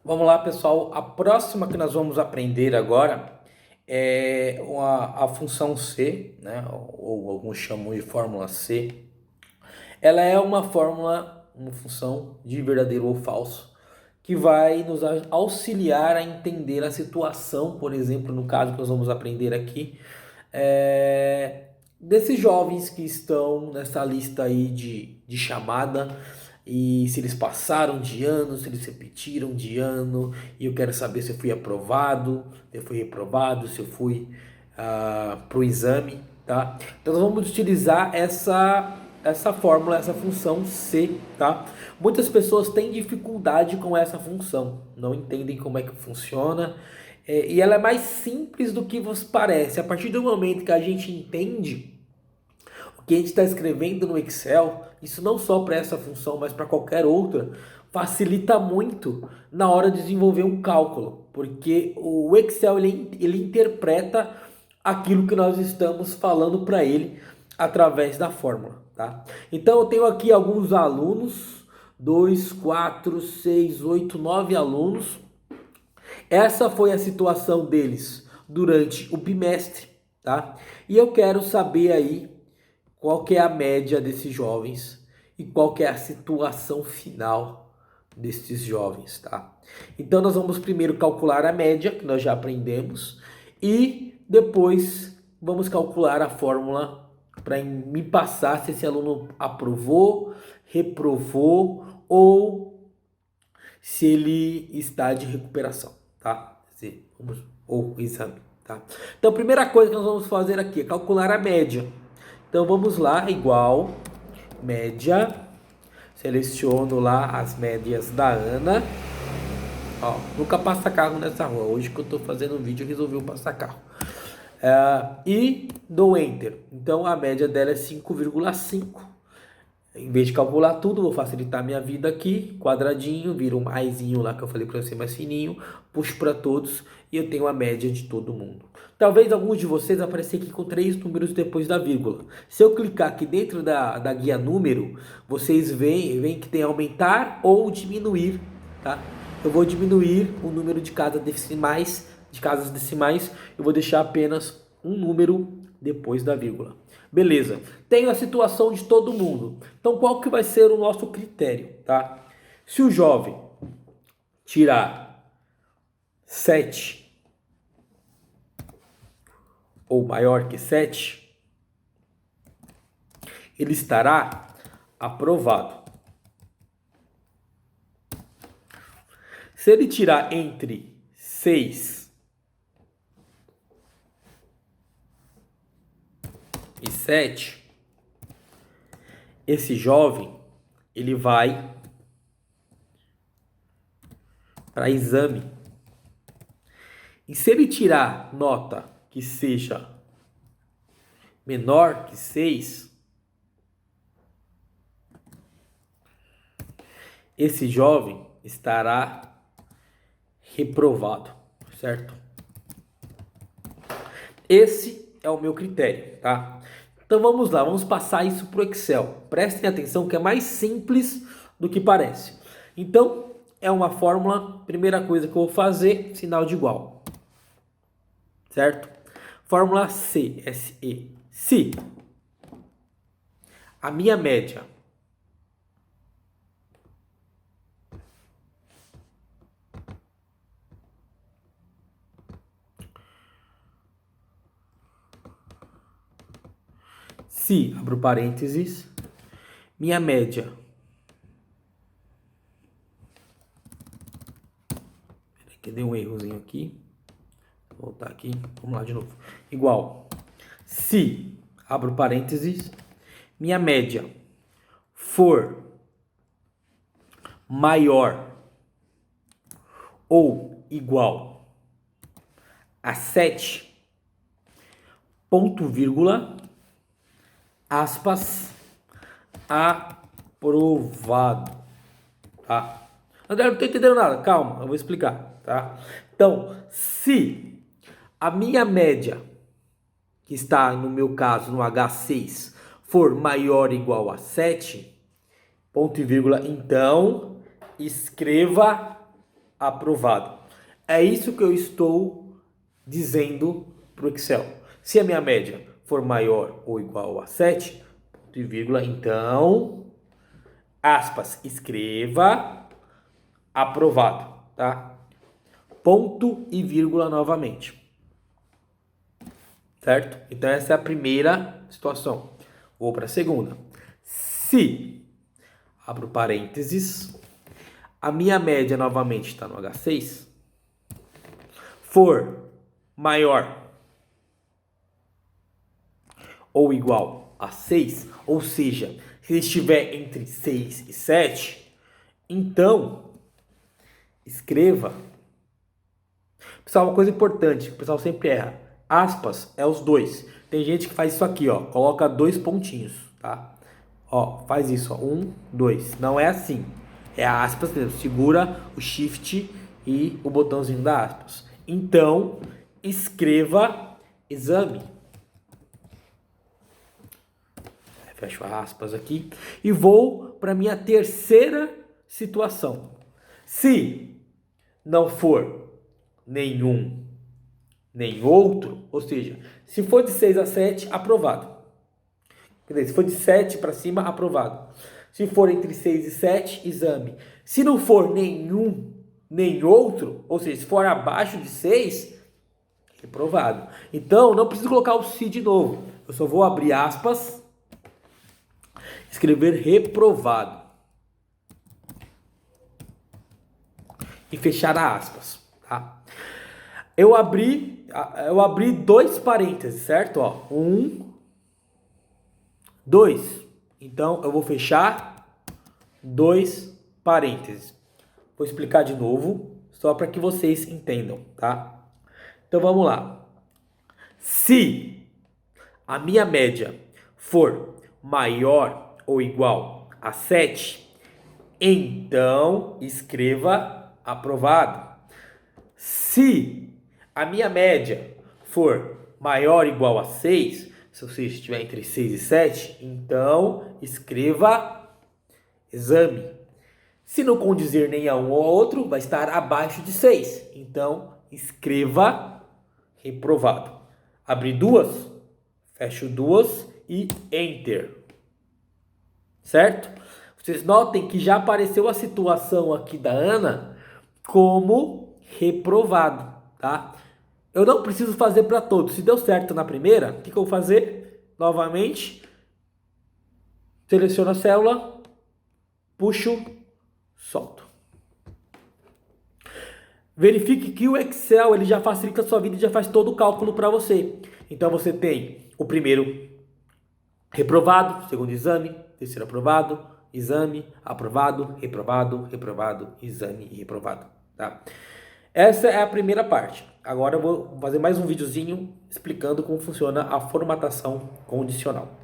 Vamos lá, pessoal. A próxima que nós vamos aprender agora é a função C, né? Ou alguns chamam de fórmula C. Ela é uma fórmula, uma função de verdadeiro ou falso, que vai nos auxiliar a entender a situação, por exemplo, no caso que nós vamos aprender aqui, desses jovens que estão nessa lista aí de chamada, e se eles passaram de ano, se eles repetiram de ano, e eu quero saber se eu fui aprovado, se eu fui reprovado, se eu fui para o exame, tá? Então nós vamos utilizar essa fórmula, essa função C, tá? Muitas pessoas têm dificuldade com essa função, não entendem como é que funciona, e ela é mais simples do que vos parece. A partir do momento que a gente entende o que a gente está escrevendo no Excel, isso não só para essa função, mas para qualquer outra, facilita muito na hora de desenvolver um cálculo, porque o Excel ele interpreta aquilo que nós estamos falando para ele através da fórmula, tá? Então eu tenho aqui alguns alunos, 2, 4, 6, 8, 9 alunos. Essa foi a situação deles durante o bimestre, tá? E eu quero saber aí qual que é a média desses jovens e qual que é a situação final desses jovens, tá? Então nós vamos primeiro calcular a média, que nós já aprendemos, e depois vamos calcular a fórmula para me passar se esse aluno aprovou, reprovou ou se ele está de recuperação, tá? Ou exame, tá? Então a primeira coisa que nós vamos fazer aqui é calcular a média. Então vamos lá, igual média, seleciono lá as médias da Ana. Ó, nunca passa carro nessa rua, hoje que eu tô fazendo um vídeo resolvi passar carro. E dou Enter, então a média dela é 5,5. Em vez de calcular tudo, vou facilitar minha vida aqui, quadradinho, vira um maisinho lá que eu falei para você mais fininho, puxo para todos e eu tenho a média de todo mundo. Talvez alguns de vocês apareçam aqui com 3 números depois da vírgula. Se eu clicar aqui dentro da guia número, vocês veem que tem aumentar ou diminuir, tá? Eu vou diminuir o número de casas decimais, eu vou deixar apenas um número depois da vírgula. Beleza, tenho a situação de todo mundo. Então qual que vai ser o nosso critério, tá? Se o jovem tirar 7 ou maior que 7, ele estará aprovado. Se ele tirar entre 6 e 7, esse jovem ele vai para exame. E se ele tirar nota que seja menor que 6, esse jovem estará reprovado, certo? Esse é o meu critério, tá? Então vamos lá, vamos passar isso para o Excel. Prestem atenção que é mais simples do que parece. Então, é uma fórmula, primeira coisa que eu vou fazer, sinal de igual. Certo? Fórmula C, SE. Se a minha média se, abro parênteses, minha média que deu um errozinho aqui. Vou voltar aqui, vamos lá de novo. Igual, se, abro parênteses, minha média for maior ou igual a 7, ponto vírgula, aspas, aprovado, tá? André, não tô entendendo nada, calma, eu vou explicar, tá? Então, se a minha média, que está no meu caso no H6, for maior ou igual a 7, ponto e vírgula, então escreva aprovado. É isso que eu estou dizendo para o Excel. Se a minha média for maior ou igual a 7, ponto e vírgula, então, aspas, escreva aprovado, tá? Ponto e vírgula novamente. Certo? Então essa é a primeira situação. Vou para a segunda. Se, abro parênteses, a minha média novamente está no H6, for maior ou igual a 6, ou seja, se ele estiver entre 6 e 7, então escreva. Pessoal, uma coisa importante, o pessoal sempre erra. Aspas é os dois. Tem gente que faz isso aqui, ó, coloca 2 pontinhos, tá? Ó, faz isso, ó, 1, 2. Não é assim. É aspas mesmo. Segura o shift e o botãozinho da aspas. Então, escreva exame. Fecho aspas aqui. E vou para minha terceira situação. Se não for nenhum nem outro, ou seja, se for de 6 a 7, aprovado. Quer dizer, se for de 7 para cima, aprovado. Se for entre 6 e 7, exame. Se não for nenhum nem outro, ou seja, se for abaixo de 6, reprovado. Então, não preciso colocar o se de novo. Eu só vou abrir aspas, escrever reprovado e fechar aspas, tá? Eu abri 2 parênteses, certo? Ó, 1, 2. Então, eu vou fechar 2 parênteses. Vou explicar de novo, só para que vocês entendam, tá? Então, vamos lá. Se a minha média for maior ou igual a 7, então escreva aprovado. Se a minha média for maior ou igual a 6, se você estiver entre 6 e 7, então escreva exame. Se não condizer nem a um ou a outro, vai estar abaixo de 6. Então escreva reprovado. Abri 2, fecho 2 e Enter. Certo? Vocês notem que já apareceu a situação aqui da Ana como reprovado, tá? Eu não preciso fazer para todos. Se deu certo na primeira, o que eu vou fazer? Novamente, seleciono a célula, puxo, solto. Verifique que o Excel ele já facilita a sua vida e já faz todo o cálculo para você. Então você tem o primeiro reprovado, segundo exame, terceiro aprovado, exame, aprovado, reprovado, reprovado, exame e reprovado, tá? Essa é a primeira parte. Agora eu vou fazer mais um videozinho explicando como funciona a formatação condicional.